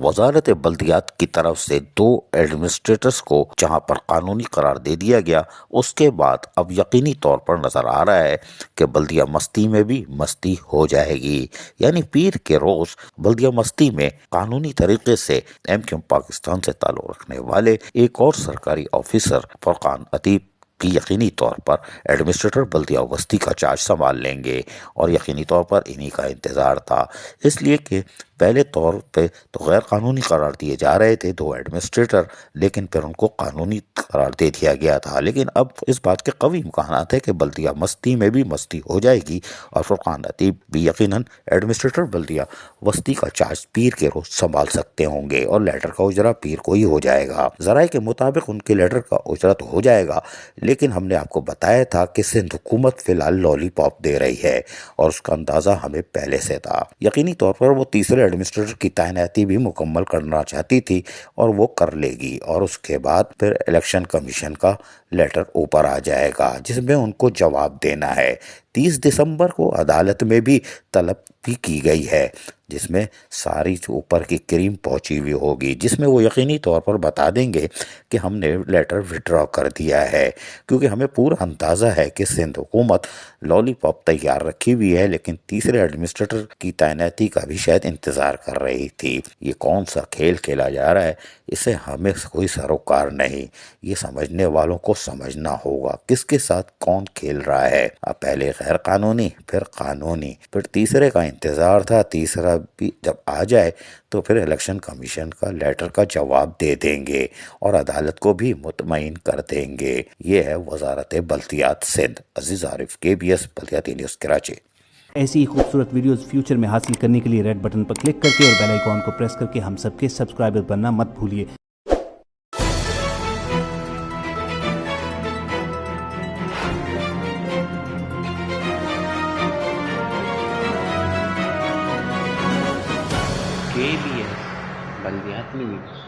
وزارت بلدیات کی طرف سے 2 ایڈمنسٹریٹرز کو جہاں پر قانونی قرار دے دیا گیا، اس کے بعد اب یقینی طور پر نظر آ رہا ہے کہ بلدیہ مستی میں بھی مستی ہو جائے گی، یعنی پیر کے روز بلدیہ مستی میں قانونی طریقے سے MQM پاکستان سے تعلق رکھنے والے ایک اور سرکاری آفیسر فرقان عتیق کی یقینی طور پر ایڈمنسٹریٹر بلدیہ وسطی کا چارج سنبھال لیں گے، اور یقینی طور پر انہی کا انتظار تھا، اس لیے کہ پہلے طور پہ تو غیر قانونی قرار دیے جا رہے تھے 2 ایڈمنسٹریٹر، لیکن پھر ان کو قانونی قرار دے دیا گیا تھا۔ لیکن اب اس بات کے قوی امکانات ہے کہ بلدیہ مستی میں بھی مستی ہو جائے گی، اور فرقان عتیق بھی یقیناً ایڈمنسٹریٹر بلدیہ وسطی کا چارج پیر کے روز سنبھال سکتے ہوں گے، اور لیٹر کا اجرا پیر کو ہی ہو جائے گا۔ ذرائع کے مطابق ان کے لیٹر کا اجرا تو ہو جائے گا، لیکن ہم نے آپ کو بتایا تھا کہ سندھ حکومت فی الحال لالی پاپ دے رہی ہے، اور اس کا اندازہ ہمیں پہلے سے تھا۔ یقینی طور پر وہ تیسرے ایڈمنسٹریٹر کی تعیناتی بھی مکمل کرنا چاہتی تھی، اور وہ کر لے گی، اور اس کے بعد پھر الیکشن کمیشن کا لیٹر اوپر آ جائے گا جس میں ان کو جواب دینا ہے۔ 30 دسمبر کو عدالت میں بھی طلب بھی کی گئی ہے، جس میں ساری اوپر کی کریم پہنچی ہوئی ہوگی، جس میں وہ یقینی طور پر بتا دیں گے کہ ہم نے لیٹر وڈرا کر دیا ہے، کیونکہ ہمیں پورا اندازہ ہے کہ سندھ حکومت لالی پاپ تیار رکھی ہوئی ہے، لیکن تیسرے ایڈمنسٹریٹر کی تعیناتی کا بھی شاید انتظار کر رہی تھی۔ یہ کون سا کھیل کھیلا جا رہا ہے، اسے ہمیں کوئی سروکار نہیں، یہ سمجھنے والوں کو سمجھنا ہوگا کس کے ساتھ کون کھیل رہا ہے۔ اب پہلے غیر قانونی، پھر قانونی، پھر تیسرے کا انتظار تھا، تیسرا بھی جب آ جائے تو پھر الیکشن کمیشن کا لیٹر کا جواب دے دیں گے، اور عدالت کو بھی مطمئن کر دیں گے۔ یہ ہے وزارت بلدیات سندھ۔ عزیز عارف، KBS بلدیاتی نیوز کراچی۔ ایسی ہی خوبصورت ویڈیوز فیوچر میں حاصل کرنے کے لیے ریڈ بٹن پر کلک کر کے اور بیل آئیکن کو پریس کر کے ہم سب کے سبسکرائبر بننا مت بھولیے۔ KBS بلدیات news.